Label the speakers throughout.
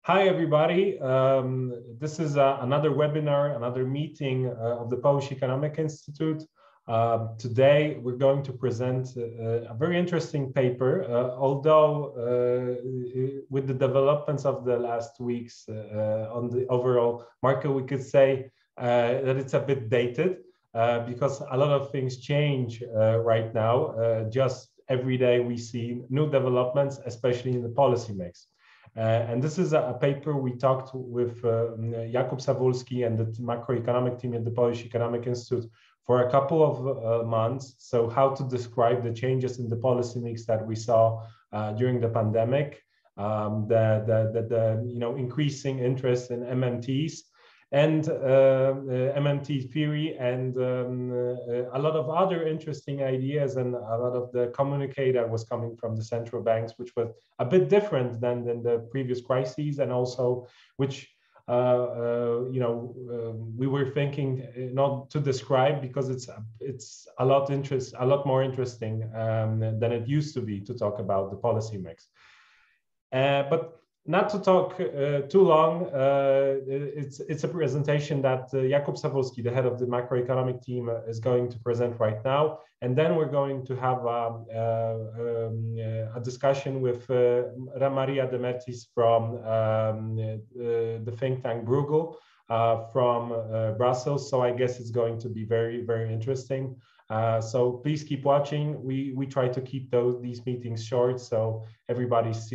Speaker 1: Hi, everybody. This is another webinar, another meeting of the Polish Economic Institute. Today, we're going to present a very interesting paper, although with the developments of the last weeks on the overall market, we could say that it's a bit dated because a lot of things change right now. Just every day we see new developments, especially in the policy mix. And this is a paper we talked with Jakub Sawulski and the macroeconomic team at the Polish Economic Institute for a couple of months. So how to describe the changes in the policy mix that we saw during the pandemic, the increasing interest in MMTs and MMT theory and a lot of other interesting ideas and a lot of the communique that was coming from the central banks, which was a bit different than the previous crises, and also which we were thinking not to describe because it's a lot more interesting than it used to be to talk about the policy mix. But not to talk too long, it's a presentation that Jakub Sawulski, the head of the macroeconomic team, is going to present right now. And then we're going to have a discussion with Maria Demertis from the think tank Bruegel from Brussels. So I guess it's going to be very, very interesting. So please keep watching. We try to keep these meetings short, so everybody's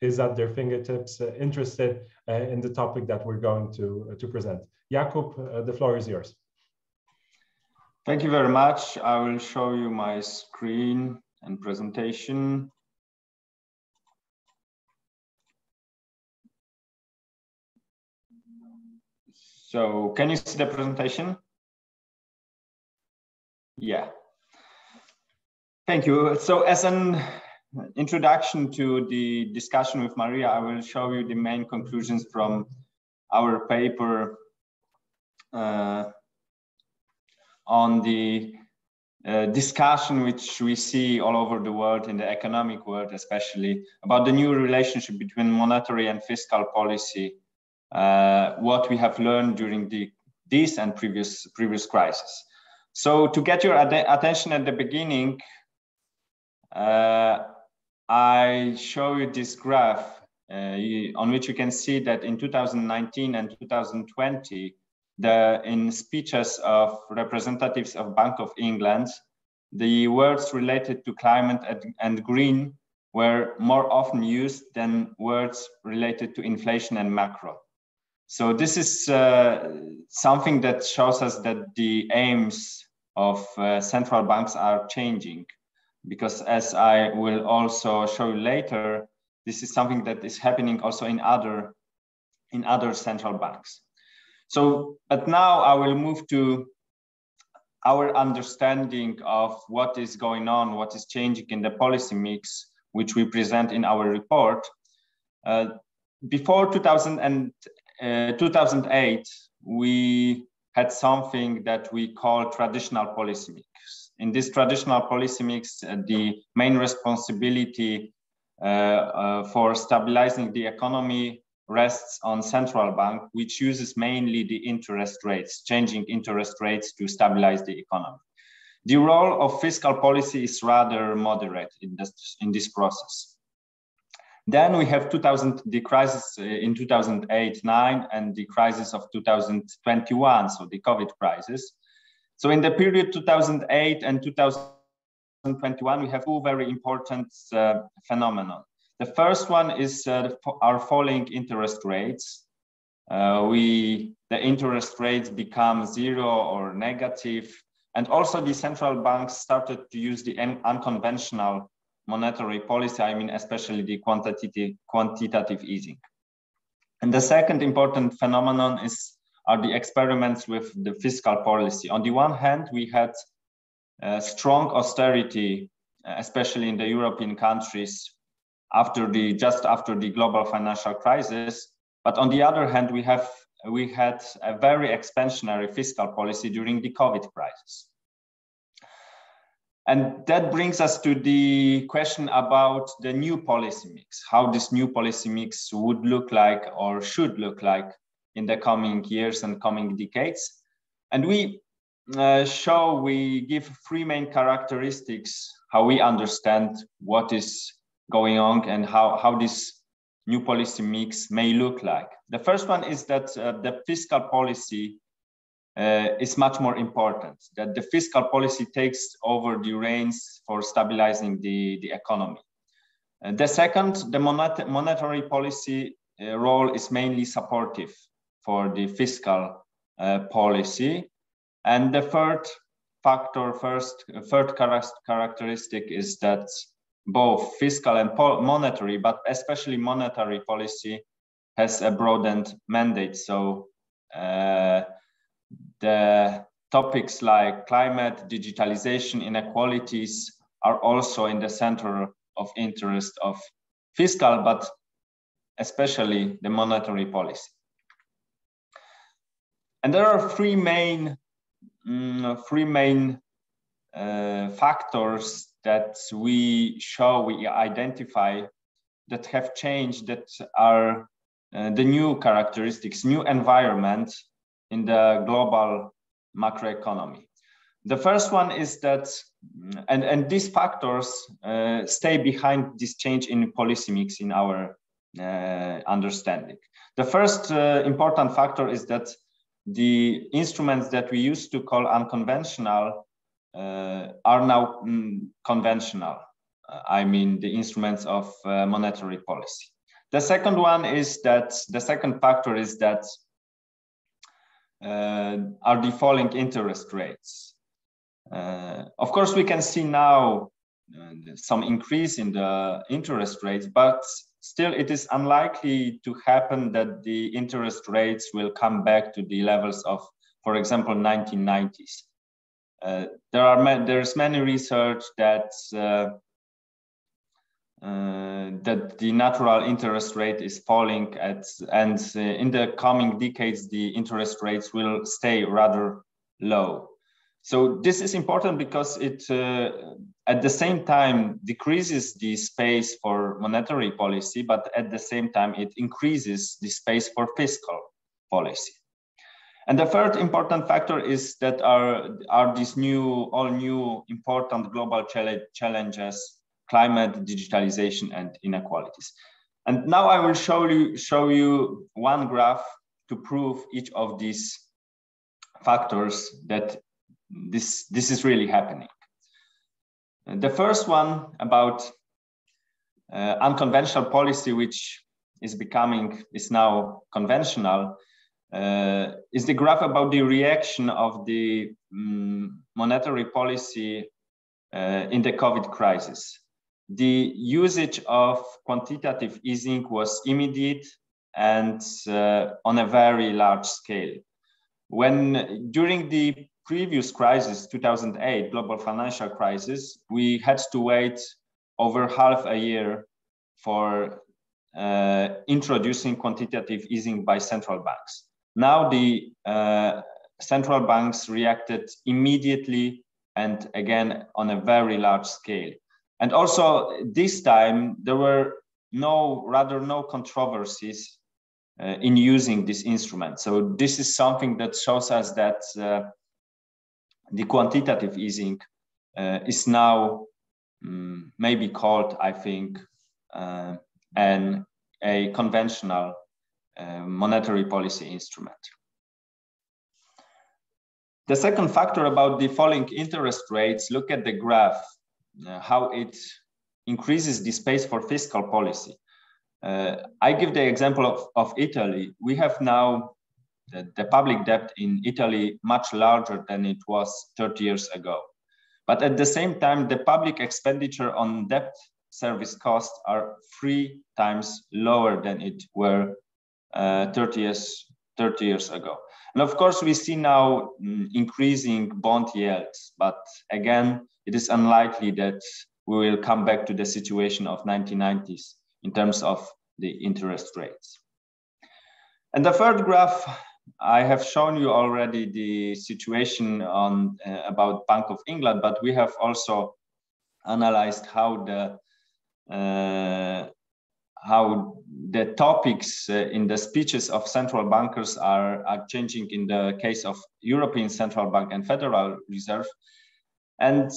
Speaker 1: is at their fingertips, interested in the topic that we're going to present. Jakub, the floor is yours.
Speaker 2: Thank you very much. I will show you my screen and presentation. So can you see the presentation? Yeah. Thank you. So as an introduction to the discussion with Maria, I will show you the main conclusions from our paper on the discussion which we see all over the world, in the economic world especially, about the new relationship between monetary and fiscal policy, what we have learned during this and previous crises. So to get your attention at the beginning, I show you this graph on which you can see that in 2019 and 2020, in speeches of representatives of Bank of England, the words related to climate and green were more often used than words related to inflation and macro. So this is something that shows us that the aims of central banks are changing. Because as I will also show you later, this is something that is happening also in other central banks. So, but now I will move to our understanding of what is going on, what is changing in the policy mix, which we present in our report. Before 2008, we had something that we call traditional policy mix. In this traditional policy mix, the main responsibility for stabilizing the economy rests on central bank, which uses mainly the interest rates, changing interest rates to stabilize the economy. The role of fiscal policy is rather moderate in this process. Then we have the crisis in 2008-9 and the crisis of 2021, so the COVID crisis. So in the period 2008 and 2021, we have two very important phenomena. The first one is our falling interest rates. The interest rates become zero or negative, and also the central banks started to use the unconventional monetary policy, I mean, especially the quantitative easing. And the second important phenomenon are the experiments with the fiscal policy. On the one hand, we had strong austerity, especially in the European countries, just after the global financial crisis. But on the other hand, we had a very expansionary fiscal policy during the COVID crisis. And that brings us to the question about the new policy mix, how this new policy mix would look like or should look like in the coming years and coming decades. And we give three main characteristics, how we understand what is going on and how this new policy mix may look like. The first one is that the fiscal policy is much more important, that the fiscal policy takes over the reins for stabilizing the economy. The second, the monetary policy role is mainly supportive for the fiscal policy. And the third characteristic is that both fiscal and monetary, but especially monetary policy, has a broadened mandate. So the topics like climate, digitalization, inequalities are also in the center of interest of fiscal, but especially the monetary policy. And there are three main factors that we identify that have changed, that are the new characteristics, new environment in the global macroeconomy. The first one is that, and these factors stay behind this change in policy mix in our understanding. The first important factor is that the instruments that we used to call unconventional are now conventional. I mean, the instruments of monetary policy. The second one is that, the second factor is that are the falling interest rates. Of course, we can see now some increase in the interest rates, but still it is unlikely to happen that the interest rates will come back to the levels of, for example, 1990s. There's many research that that the natural interest rate is falling and in the coming decades, the interest rates will stay rather low. So this is important because it, at the same time, decreases the space for monetary policy, but at the same time, it increases the space for fiscal policy. And the third important factor is that are these all new important global challenges, climate, digitalization, and inequalities. And now I will show you one graph to prove each of these factors that this is really happening. The first one about unconventional policy, which is now conventional, is the graph about the reaction of the monetary policy in the COVID crisis. The usage of quantitative easing was immediate and on a very large scale. When during the previous crisis, 2008, global financial crisis, we had to wait over half a year for introducing quantitative easing by central banks. Now the central banks reacted immediately and again on a very large scale. And also this time there were no controversies in using this instrument. So this is something that shows us that the quantitative easing is now maybe called, I think, a conventional monetary policy instrument. The second factor about the falling interest rates, look at the graph, how it increases the space for fiscal policy. I give the example of Italy. We have now the public debt in Italy much larger than it was 30 years ago. But at the same time, the public expenditure on debt service costs are 3 times lower than it were 30 years ago. And of course, we see now increasing bond yields, but again, it is unlikely that we will come back to the situation of 1990s in terms of the interest rates. And the third graph, I have shown you already the situation on about Bank of England, but we have also analyzed how the topics in the speeches of central bankers are changing in the case of European Central Bank and Federal Reserve. And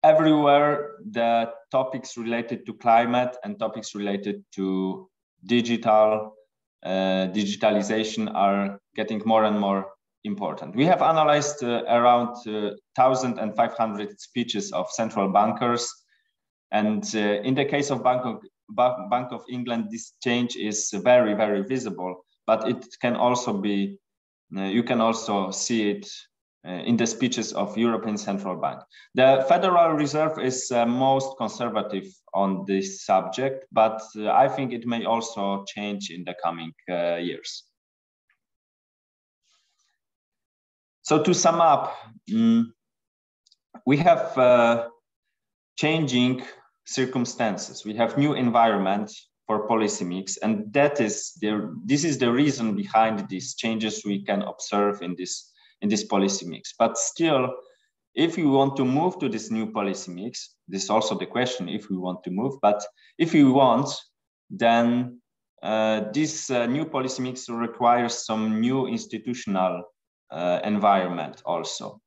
Speaker 2: everywhere the topics related to climate and topics related to digitalization are getting more and more important. We have analyzed around 1,500 speeches of central bankers. And in the case of Bank of England, this change is very, very visible, but it can also be, you can also see it in the speeches of European Central Bank. The Federal Reserve is most conservative on this subject, but I think it may also change in the coming years. So to sum up, we have changing circumstances. We have new environment for policy mix, and this is the reason behind these changes we can observe in this policy mix. But still, if we want to move to this new policy mix, this is also the question if we want to move, but if we want, then this new policy mix requires some new institutional environment also.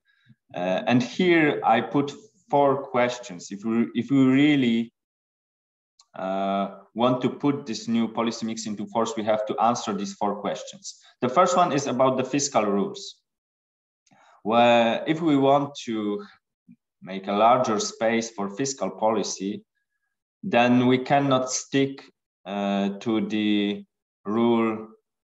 Speaker 2: And here I put 4 questions. If we really want to put this new policy mix into force, we have to answer these 4 questions. The first one is about the fiscal rules. Where if we want to make a larger space for fiscal policy, then we cannot stick to the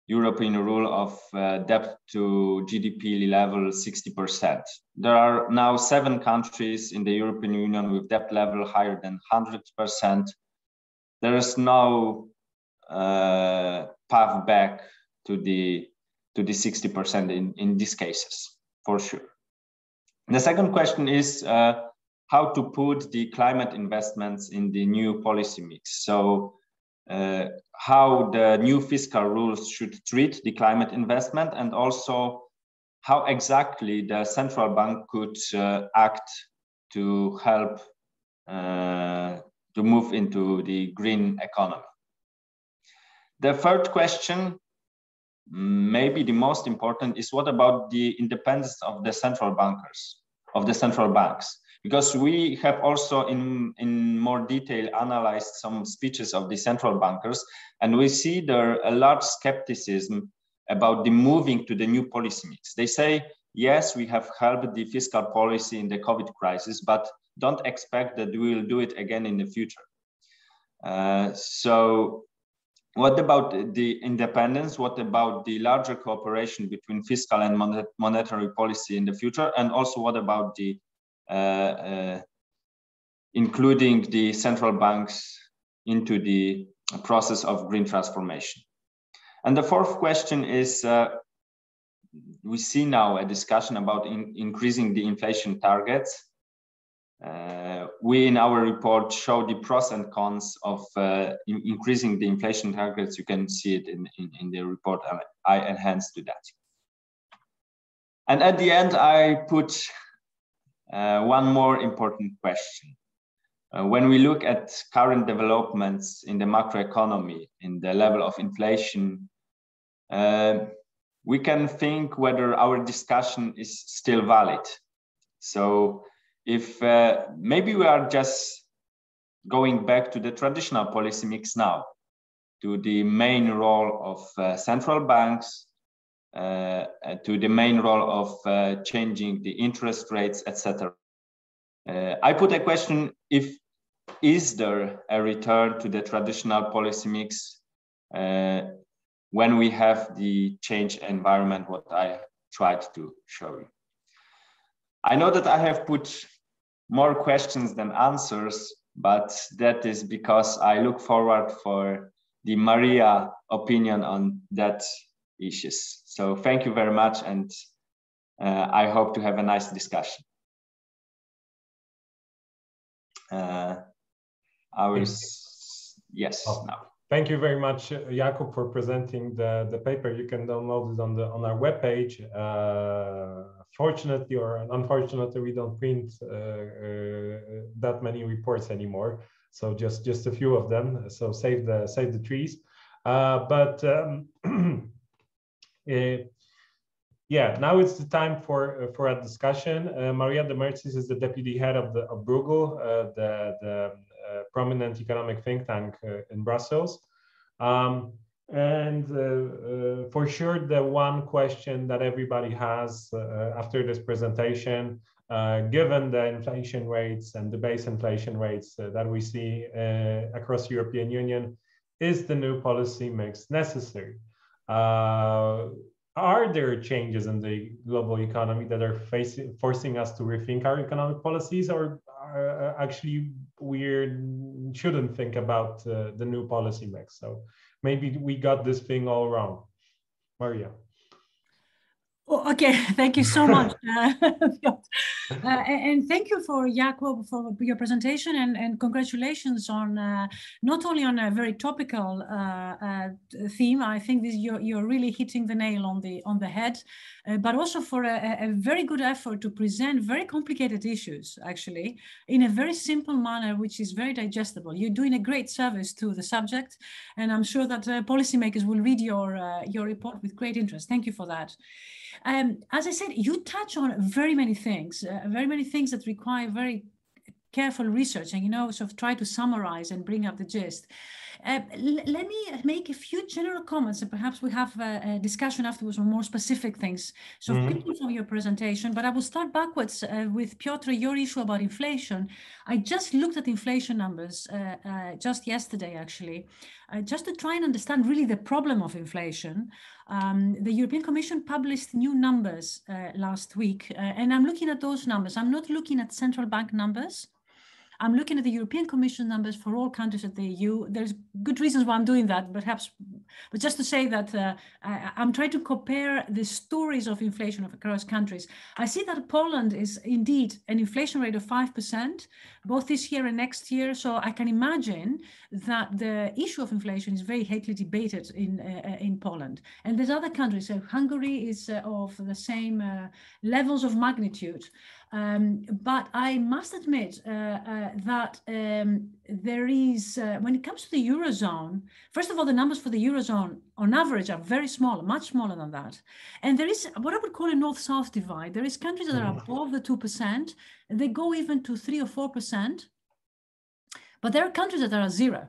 Speaker 2: European rule of debt to GDP level 60%. There are now 7 countries in the European Union with debt level higher than 100%. There is no path back to the 60% in these cases, for sure. The second question is how to put the climate investments in the new policy mix. So how the new fiscal rules should treat the climate investment, and also how exactly the central bank could act to help to move into the green economy. The third question, maybe the most important, is what about the independence of the central bankers, of the central banks? Because we have also in more detail analyzed some speeches of the central bankers, and we see there a large skepticism about the moving to the new policy mix. They say, yes, we have helped the fiscal policy in the COVID crisis, but don't expect that we will do it again in the future. So what about the independence? What about the larger cooperation between fiscal and monetary policy in the future? And also what about the including the central banks into the process of green transformation? And the fourth question is, we see now a discussion about increasing the inflation targets. We in our report show the pros and cons of increasing the inflation targets. You can see it in the report. I enhanced to that. And at the end, I put one more important question. When we look at current developments in the macroeconomy, in the level of inflation, we can think whether our discussion is still valid. So if maybe we are just going back to the traditional policy mix now, to the main role of central banks, to the main role of changing the interest rates, etc. I put a question: is there a return to the traditional policy mix when we have the change environment, what I tried to show you? I know that I have put more questions than answers, but that is because I look forward for the Maria opinion on that issues. So thank you very much, and I hope to have a nice discussion. Yes, now.
Speaker 1: Thank you very much, Jakub, for presenting the paper. You can download it on our webpage. Fortunately or unfortunately, we don't print that many reports anymore. So just a few of them. So save the trees. Yeah, now it's the time for a discussion. Maria de Mercis is the deputy head of Bruegel, the prominent economic think tank in Brussels. For sure, the one question that everybody has after this presentation, given the inflation rates and the base inflation rates that we see across the European Union, is the new policy mix necessary? Are there changes in the global economy that are forcing us to rethink our economic policies, or actually we shouldn't think about the new policy mix? So maybe we got this thing all wrong. Maria.
Speaker 3: Oh, okay, thank you so much. And thank you for Jakub for your presentation, and congratulations on not only on a very topical theme. I think this, you're really hitting the nail on the head, but also for a very good effort to present very complicated issues actually in a very simple manner, which is very digestible. You're doing a great service to the subject, and I'm sure that policymakers will read your report with great interest. Thank you for that. As I said, you touch on very many things that require very careful research, and sort of try to summarize and bring up the gist. Let me make a few general comments, and perhaps we have a discussion afterwards on more specific things. So picking from your presentation, but I will start backwards with Piotr, your issue about inflation. I just looked at inflation numbers just yesterday, actually, just to try and understand really the problem of inflation. The European Commission published new numbers last week, and I'm looking at those numbers. I'm not looking at central bank numbers. I'm looking at the European Commission numbers for all countries of the EU. There's good reasons why I'm doing that, but just to say that I'm trying to compare the stories of inflation across countries. I see that Poland is indeed an inflation rate of 5%, both this year and next year. So I can imagine that the issue of inflation is very hotly debated in Poland. And there's other countries. So Hungary is of the same levels of magnitude. But I must admit that there is, when it comes to the Eurozone, first of all, the numbers for the Eurozone on average are very small, much smaller than that. And there is what I would call a north-south divide. There is countries that are above the 2%, and they go even to 3 or 4%. But there are countries that are at 0.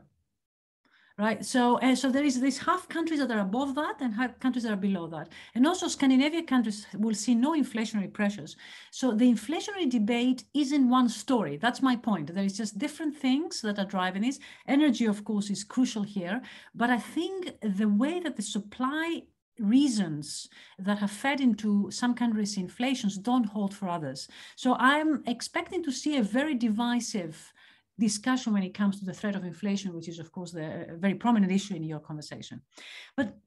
Speaker 3: Right, so there is these half countries that are above that and half countries that are below that. And also Scandinavian countries will see no inflationary pressures. So the inflationary debate isn't one story. That's my point. There is just different things that are driving this. Energy, of course, is crucial here. But I think the way that the supply reasons that have fed into some countries' inflations don't hold for others. So I'm expecting to see a very divisive discussion when it comes to the threat of inflation, which is, of course, the very prominent issue in your conversation. But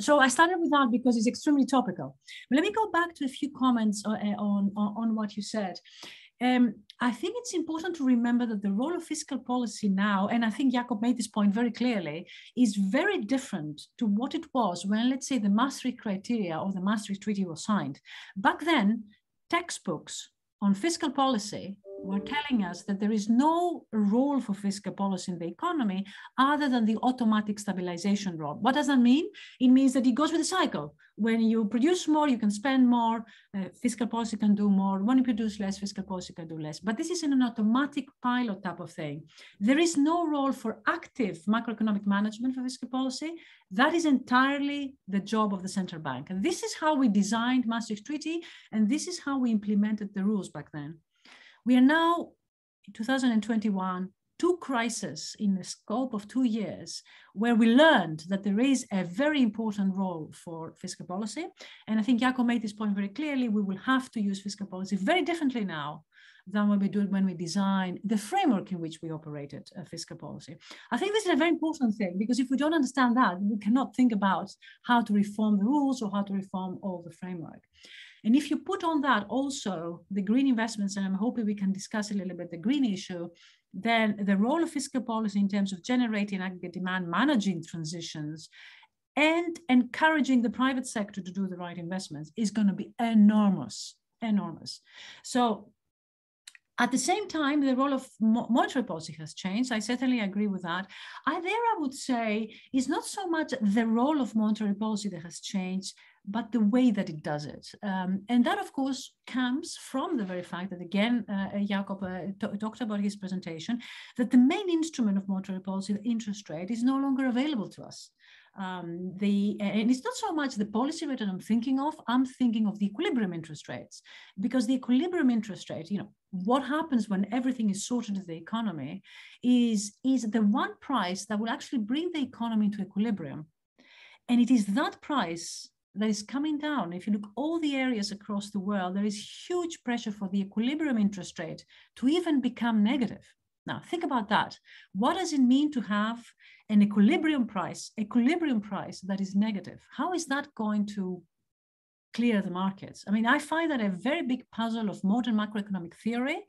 Speaker 3: so I started with that because it's extremely topical. But let me go back to a few comments on what you said. I think it's important to remember that the role of fiscal policy now, and I think Jakub made this point very clearly, is very different to what it was when, let's say, the Maastricht criteria or the Maastricht Treaty was signed. Back then, textbooks on fiscal policy were telling us that there is no role for fiscal policy in the economy other than the automatic stabilization role. What does that mean? It means that it goes with a cycle. When you produce more, you can spend more, fiscal policy can do more. When you produce less, fiscal policy can do less. But this is in an automatic pilot type of thing. There is no role for active macroeconomic management for fiscal policy. That is entirely the job of the central bank. And this is how we designed Maastricht Treaty, and this is how we implemented the rules back then. We are now in 2021, 2 crises in the scope of 2 years, where we learned that there is a very important role for fiscal policy. And I think Jakub made this point very clearly. We will have to use fiscal policy very differently now than what we did when we designed the framework in which we operated fiscal policy. I think this is a very important thing, because if we don't understand that, we cannot think about how to reform the rules or how to reform all the framework. And if you put on that also the green investments, and I'm hoping we can discuss a little bit the green issue, then the role of fiscal policy in terms of generating aggregate demand, managing transitions, and encouraging the private sector to do the right investments is going to be enormous, enormous. So at the same time, the role of monetary policy has changed. I certainly agree with that. I would say is not so much the role of monetary policy that has changed, but the way that it does it. And that, of course, comes from the very fact that, again, Jakob talked about his presentation, that the main instrument of monetary policy, the interest rate, is no longer available to us. And it's not so much the policy rate that I'm thinking of the equilibrium interest rates, because the equilibrium interest rate, what happens when everything is sorted in the economy is the one price that will actually bring the economy into equilibrium. And it is that price that is coming down. If you look all the areas across the world, there is huge pressure for the equilibrium interest rate to even become negative. Now, think about that. What does it mean to have an equilibrium price that is negative? How is that going to clear the markets? I mean, I find that a very big puzzle of modern macroeconomic theory,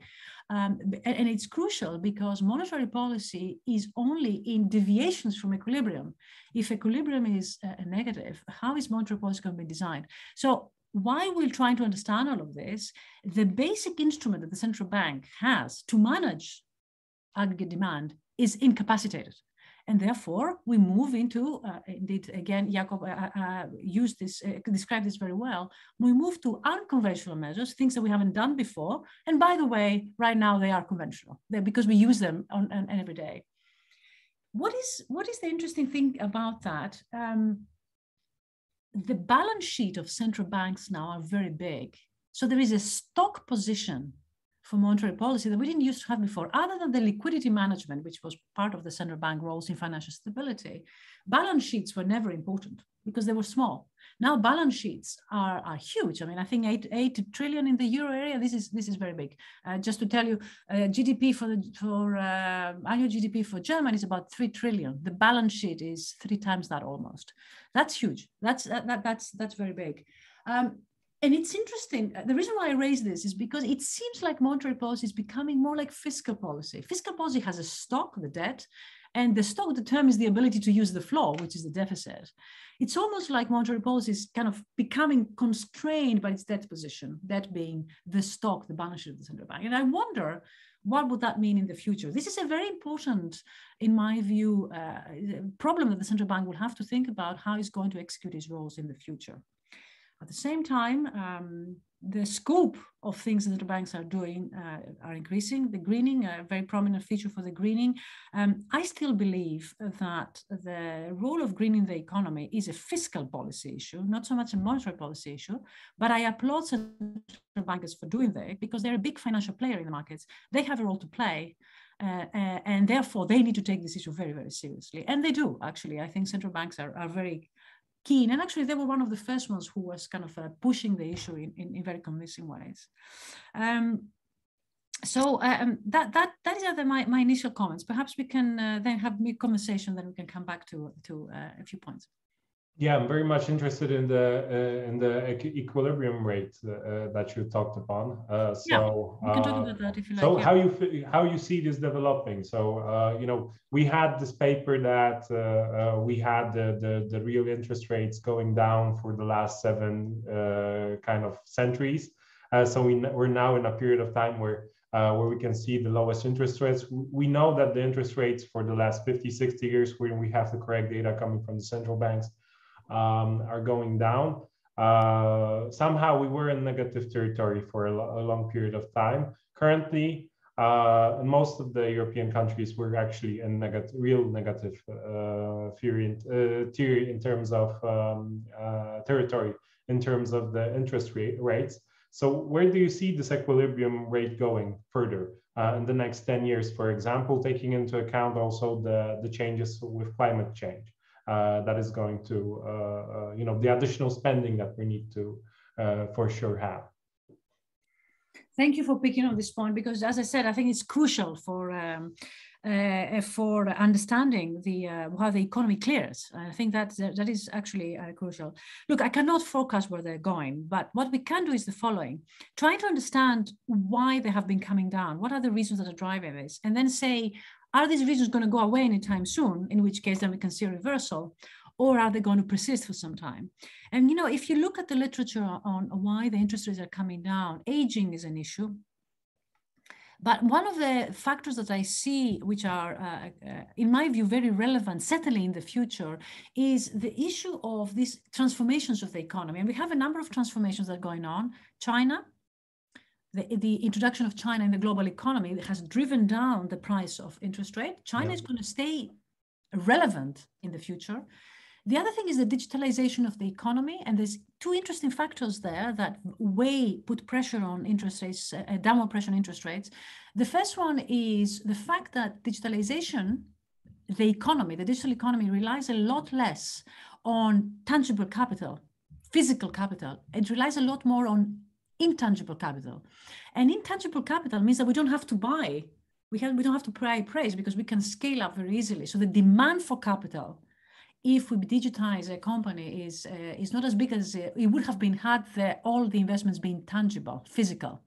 Speaker 3: and it's crucial because monetary policy is only in deviations from equilibrium. If equilibrium is negative, how is monetary policy going to be designed? So while we're trying to understand all of this, the basic instrument that the central bank has to manage aggregate demand is incapacitated. And therefore, we move into, indeed, again, Jakob described this very well, we move to unconventional measures, things that we haven't done before. And by the way, right now they are conventional because we use them on every day. What is the interesting thing about that? The balance sheet of central banks now are very big. So there is a stock position for monetary policy that we didn't used to have before, other than the liquidity management, which was part of the central bank roles in financial stability. Balance sheets were never important because they were small. Now balance sheets are huge. I mean, I think 8 trillion in the euro area. This is very big. Just to tell you, GDP for annual GDP for Germany is about 3 trillion. The balance sheet is 3 times that almost. That's huge. That's very big. And it's interesting, the reason why I raise this is because it seems like monetary policy is becoming more like fiscal policy. Fiscal policy has a stock, the debt, and the stock determines the ability to use the floor, which is the deficit. It's almost like monetary policy is kind of becoming constrained by its debt position, that being the stock, the balance sheet of the central bank. And I wonder, what would that mean in the future? This is a very important, in my view, problem that the central bank will have to think about how it's going to execute its roles in the future. At the same time, the scope of things that the banks are doing are increasing. The greening, a very prominent feature for the greening. I still believe that the role of greening the economy is a fiscal policy issue, not so much a monetary policy issue, but I applaud central bankers for doing that because they're a big financial player in the markets. They have a role to play. And therefore, they need to take this issue very, very seriously. And they do, actually. I think central banks are very keen. And actually, they were one of the first ones who was kind of pushing the issue in very convincing ways. So that is my initial comments. Perhaps we can then have a conversation, then we can come back to a few points.
Speaker 1: Yeah, I'm very much interested in the equilibrium rate that you talked upon. So
Speaker 3: we can talk about that if you like.
Speaker 1: So how you see this developing? So we had this paper that we had the real interest rates going down for the last 7 kind of centuries. So we're now in a period of time where we can see the lowest interest rates. We know that the interest rates for the last 50, 60 years, when we have the correct data coming from the central banks, are going down. Somehow we were in negative territory for a long period of time. Currently, in most of the European countries, we're actually in real negative theory in terms of territory, in terms of the interest rates. So where do you see this equilibrium rate going further in the next 10 years, for example, taking into account also the changes with climate change? That is going to, the additional spending that we need to, for sure, have.
Speaker 3: Thank you for picking on this point, because as I said, I think it's crucial for for understanding how the economy clears. I think that is actually crucial. Look, I cannot forecast where they're going, but what we can do is the following: trying to understand why they have been coming down, what are the reasons that are driving this, and then say, are these reasons going to go away anytime soon, in which case then we can see a reversal, or are they going to persist for some time? And if you look at the literature on why the interest rates are coming down, aging is an issue. But one of the factors that I see, which are, in my view, very relevant, certainly in the future, is the issue of these transformations of the economy. And we have a number of transformations that are going on. China, the introduction of China in the global economy has driven down the price of interest rate. China is going to stay relevant in the future. The other thing is the digitalization of the economy, and there's two interesting factors there that put pressure on interest rates, downward pressure on interest rates. The first one is the fact that digitalization, the digital economy relies a lot less on tangible capital, physical capital. It relies a lot more on intangible capital. And intangible capital means that we don't have to buy, we don't have to praise because we can scale up very easily. So the demand for capital, if we digitize a company, is not as big as it would have been had all the investments being tangible, physical.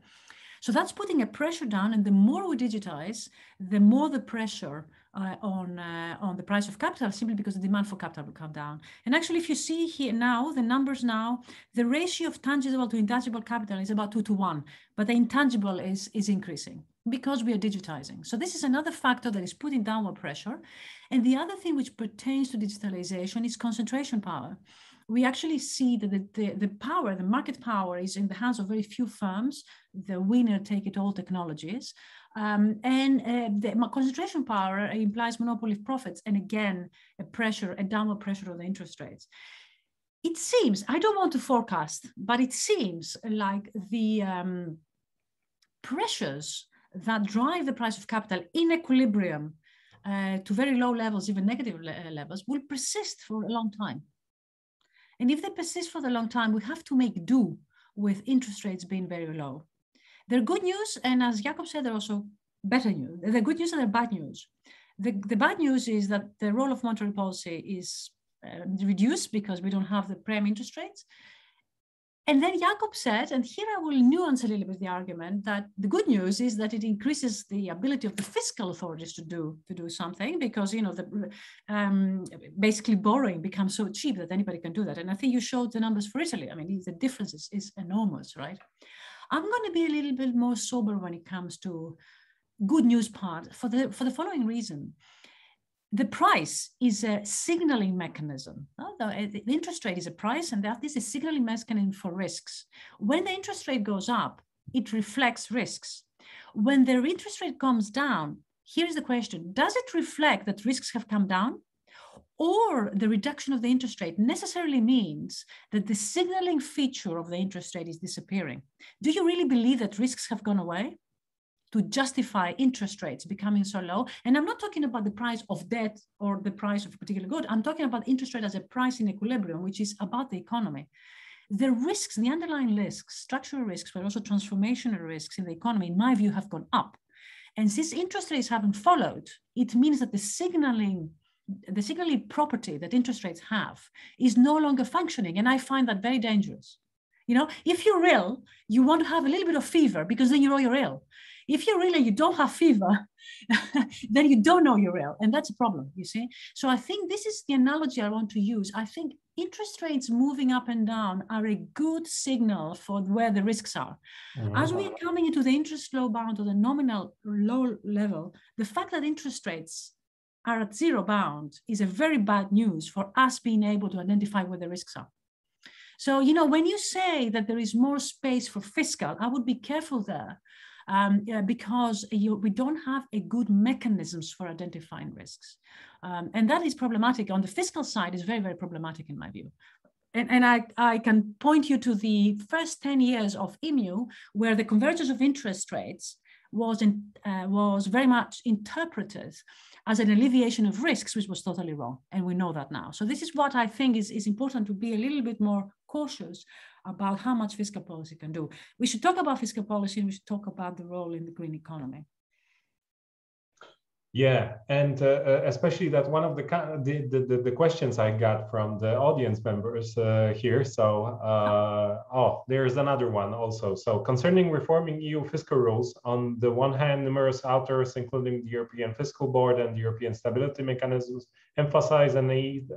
Speaker 3: So that's putting a pressure down, and the more we digitize, the more the pressure on the price of capital, simply because the demand for capital will come down. And actually, if you see here now, the numbers now, the ratio of tangible to intangible capital is about 2 to 1, but the intangible is increasing because we are digitizing. So this is another factor that is putting downward pressure. And the other thing which pertains to digitalization is concentration power. We actually see that the market power is in the hands of very few firms, the winner-take-it-all technologies. The concentration power implies monopoly of profits, and again, a downward pressure on the interest rates. It seems, I don't want to forecast, but it seems like the pressures that drive the price of capital in equilibrium to very low levels, even negative levels, will persist for a long time. And if they persist for a long time, we have to make do with interest rates being very low. They're good news, and as Jacob said, they're also better news. They're good news and they're bad news. The bad news is that the role of monetary policy is reduced because we don't have the prime interest rates. And then Jacob said, and here I will nuance a little bit the argument, that the good news is that it increases the ability of the fiscal authorities to do something, because basically borrowing becomes so cheap that anybody can do that. And I think you showed the numbers for Italy. I mean, the difference is enormous, right? I'm going to be a little bit more sober when it comes to good news part for the following reason. The price is a signaling mechanism. The interest rate is a price, and that is a signaling mechanism for risks. When the interest rate goes up, it reflects risks. When the interest rate comes down, here's the question: does it reflect that risks have come down? Or the reduction of the interest rate necessarily means that the signaling feature of the interest rate is disappearing? Do you really believe that risks have gone away to justify interest rates becoming so low? And I'm not talking about the price of debt or the price of a particular good. I'm talking about interest rate as a price in equilibrium, which is about the economy. The risks, the underlying risks, structural risks, but also transformational risks in the economy, in my view, have gone up. And since interest rates haven't followed, it means that the signaling property that interest rates have is no longer functioning. And I find that very dangerous. If you're ill, you want to have a little bit of fever because then you know you're ill. If you're ill and you don't have fever, then you don't know you're ill. And that's a problem, you see? So I think this is the analogy I want to use. I think interest rates moving up and down are a good signal for where the risks are. Mm-hmm. As we are coming into the interest low bound or the nominal low level, the fact that interest rates are at zero bound is a very bad news for us being able to identify where the risks are. So, when you say that there is more space for fiscal, I would be careful there. Because we don't have a good mechanisms for identifying risks. And that is problematic. On the fiscal side is very, very problematic in my view. And I can point you to the first 10 years of EMU, where the convergence of interest rates was very much interpreted as an alleviation of risks, which was totally wrong. And we know that now. So this is what I think is important, to be a little bit more cautious about how much fiscal policy can do. We should talk about fiscal policy, and we should talk about the role in the green economy.
Speaker 1: Yeah, and especially that one of the questions I got from the audience members here. So, oh, there's another one also. So, concerning reforming EU fiscal rules, on the one hand, numerous authors, including the European Fiscal Board and the European Stability Mechanisms, emphasize a need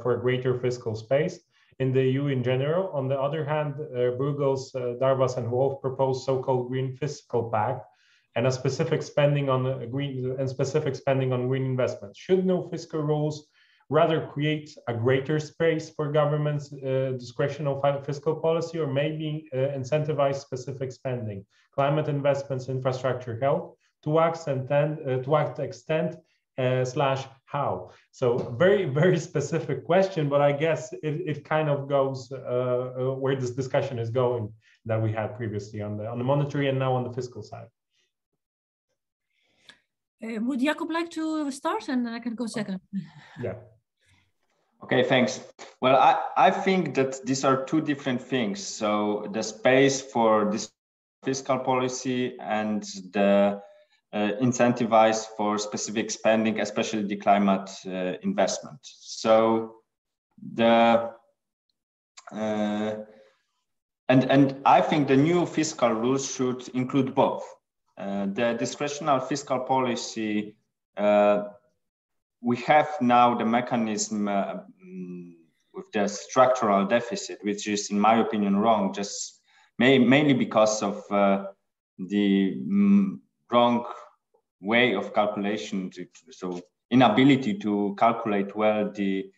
Speaker 1: for a greater fiscal space in the EU in general. On the other hand, Bruegels, Darvas, and Wolf propose so-called Green Fiscal Pact, and a specific spending on green investments. Should no fiscal rules rather create a greater space for governments' discretional fiscal policy, or maybe incentivize specific spending, climate investments, infrastructure, health, to what extent slash how? So very, very specific question, but I guess it kind of goes where this discussion is going that we had previously on the monetary and now on the fiscal side.
Speaker 3: Would Jakob like to start, and then I can go second?
Speaker 1: Yeah.
Speaker 2: Okay, thanks. Well, I think that these are two different things. So the space for this fiscal policy and the incentivize for specific spending, especially the climate investment. So the and I think the new fiscal rules should include both. The discretionary fiscal policy, we have now the mechanism with the structural deficit, which is, in my opinion, wrong, just mainly because of the wrong way of calculation, so inability to calculate well the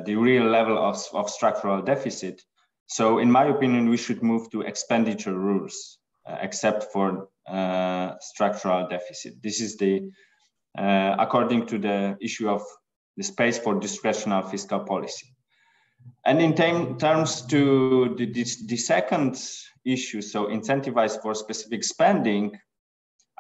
Speaker 2: real level of structural deficit. So in my opinion, we should move to expenditure rules, except for structural deficit. This is the according to the issue of the space for discretionary fiscal policy. And in terms to the second issue, so incentivize for specific spending,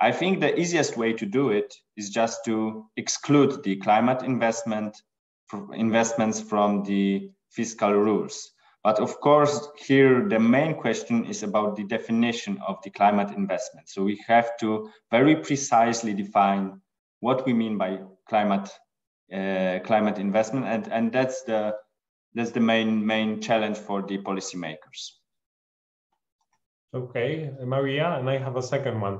Speaker 2: I think the easiest way to do it is just to exclude the climate investments from the fiscal rules. But of course, here the main question is about the definition of the climate investment. So we have to very precisely define what we mean by climate investment, and that's the main challenge for the policymakers.
Speaker 1: Okay, Maria, and I have a second one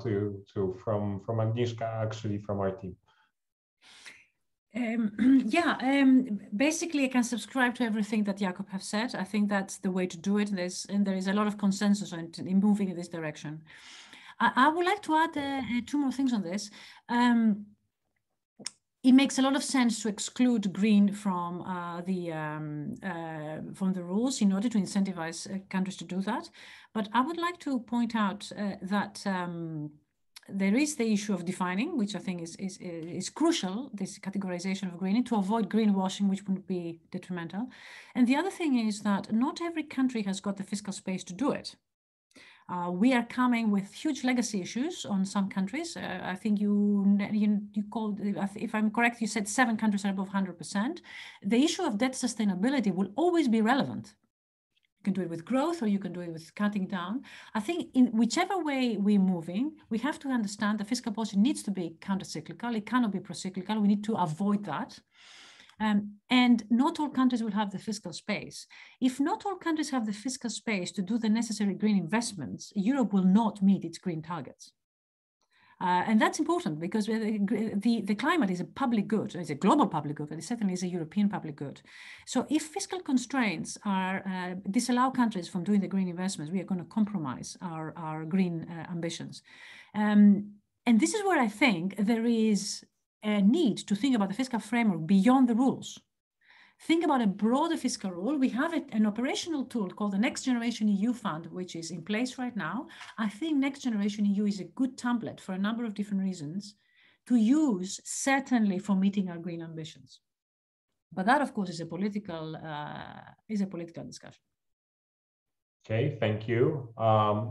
Speaker 1: from Agnieszka, actually, from our team.
Speaker 3: Basically, I can subscribe to everything that Jakob has said. I think that's the way to do it. There is a lot of consensus in moving in this direction. I would like to add two more things on this. It makes a lot of sense to exclude green from the rules in order to incentivize countries to do that. But I would like to point out that there is the issue of defining, which I think is crucial, this categorization of greening, to avoid greenwashing, which would be detrimental. And the other thing is that not every country has got the fiscal space to do it. We are coming with huge legacy issues on some countries. I think you called, if I'm correct, you said 7 countries are above 100%. The issue of debt sustainability will always be relevant. You can do it with growth, or you can do it with cutting down. I think in whichever way we're moving, we have to understand the fiscal policy needs to be counter-cyclical. It cannot be pro-cyclical. We need to avoid that. And not all countries will have the fiscal space. If not all countries have the fiscal space to do the necessary green investments, Europe will not meet its green targets. And that's important because the climate is a public good. It's a global public good, but it certainly is a European public good. So if fiscal constraints disallow countries from doing the green investments, we are going to compromise our green ambitions. And this is where I think there is a need to think about the fiscal framework beyond the rules. Think about a broader fiscal rule. We have an operational tool called the Next Generation EU Fund, which is in place right now. I think Next Generation EU is a good template for a number of different reasons to use, certainly for meeting our green ambitions. But that, of course, is a political discussion.
Speaker 1: Okay, thank you.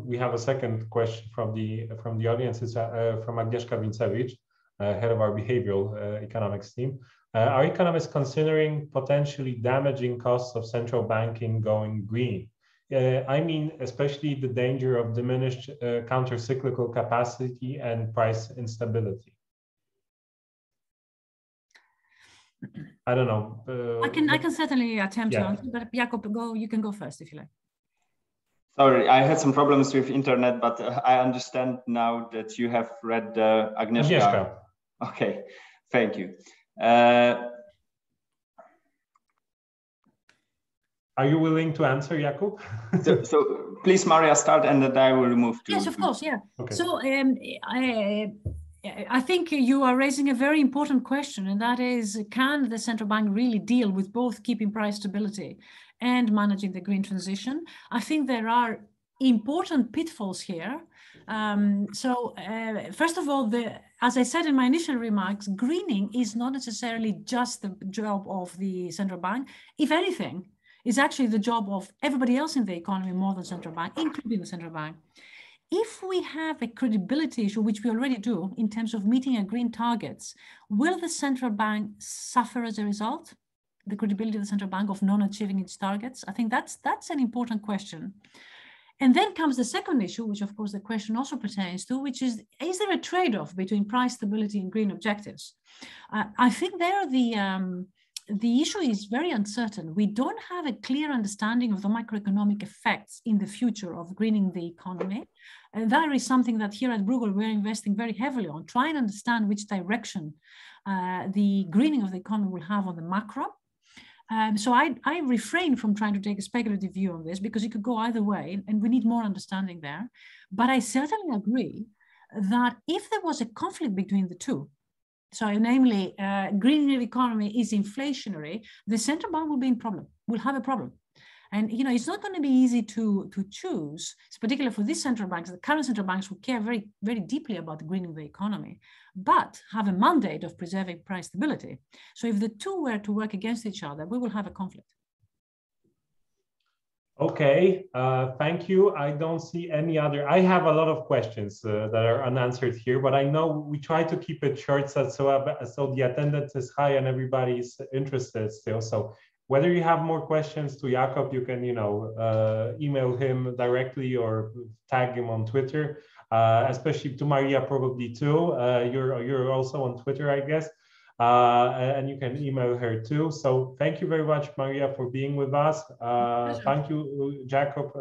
Speaker 1: We have a second question from the audience. It's from Agnieszka Wincewicz, head of our behavioral economics team. Are economists considering potentially damaging costs of central banking going green? I mean, especially the danger of diminished counter-cyclical capacity and price instability. I don't know.
Speaker 3: I can certainly attempt to
Speaker 1: yeah.
Speaker 3: answer, but Jakob, you can go first if you like.
Speaker 2: Sorry, I had some problems with internet, but I understand now that you have read Agnieszka. Okay, thank you.
Speaker 1: Are you willing to answer, Jakub?
Speaker 2: so please, Maria, start, and then I will move to.
Speaker 3: Yes, of course, yeah.
Speaker 1: Okay.
Speaker 3: So I think you are raising a very important question, and that is, can the central bank really deal with both keeping price stability and managing the green transition? I think there are important pitfalls here. First of all, as I said in my initial remarks, greening is not necessarily just the job of the central bank. If anything, it's actually the job of everybody else in the economy more than central bank, including the central bank. If we have a credibility issue, which we already do, in terms of meeting our green targets, will the central bank suffer as a result? The credibility of the central bank of not achieving its targets? I think that's an important question. And then comes the second issue, which of course the question also pertains to, which is there a trade-off between price stability and green objectives? I think there the issue is very uncertain. We don't have a clear understanding of the macroeconomic effects in the future of greening the economy. And that is something that here at Bruegel, we're investing very heavily on, trying to understand which direction the greening of the economy will have on the macro. So I refrain from trying to take a speculative view on this because it could go either way, and we need more understanding there. But I certainly agree that if there was a conflict between the two, so namely greening the economy is inflationary, the central bank will have a problem. And it's not going to be easy to choose, particularly for these central banks. The current central banks will care very, very deeply about greening the economy, but have a mandate of preserving price stability. So if the two were to work against each other, we will have a conflict.
Speaker 1: Okay, thank you. I don't see any other. I have a lot of questions that are unanswered here, but I know we try to keep it short so the attendance is high and everybody's interested still. So whether you have more questions to Jakob, you can email him directly or tag him on Twitter. Especially to Maria, probably too. You're also on Twitter, I guess. And you can email her too. So thank you very much, Maria, for being with us. Thank you, Jakob,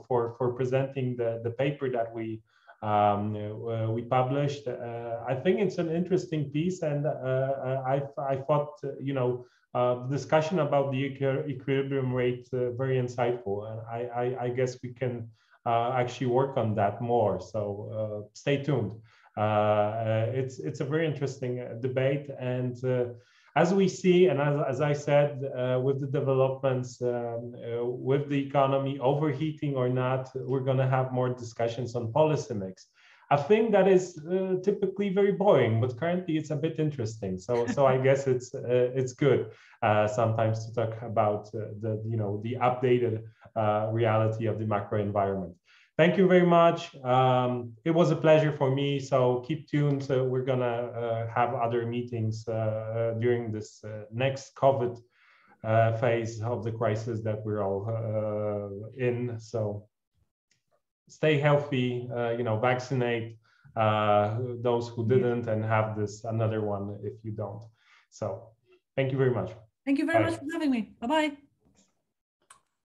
Speaker 1: for presenting the paper that we published. I think it's an interesting piece, and I thought the discussion about the equilibrium rate very insightful, and I guess we can actually work on that more. So stay tuned. It's a very interesting debate, and as we see, and as I said, with the developments with the economy overheating or not, we're going to have more discussions on policy mix. A thing that is typically very boring, but currently it's a bit interesting. So I guess it's good sometimes to talk about the updated reality of the macro environment. Thank you very much. It was a pleasure for me. So keep tuned. We're gonna have other meetings during this next COVID phase of the crisis that we're all in. So stay healthy. Vaccinate those who didn't, and have another one if you don't. So thank you very much.
Speaker 3: Thank you very much for having me. Bye-bye.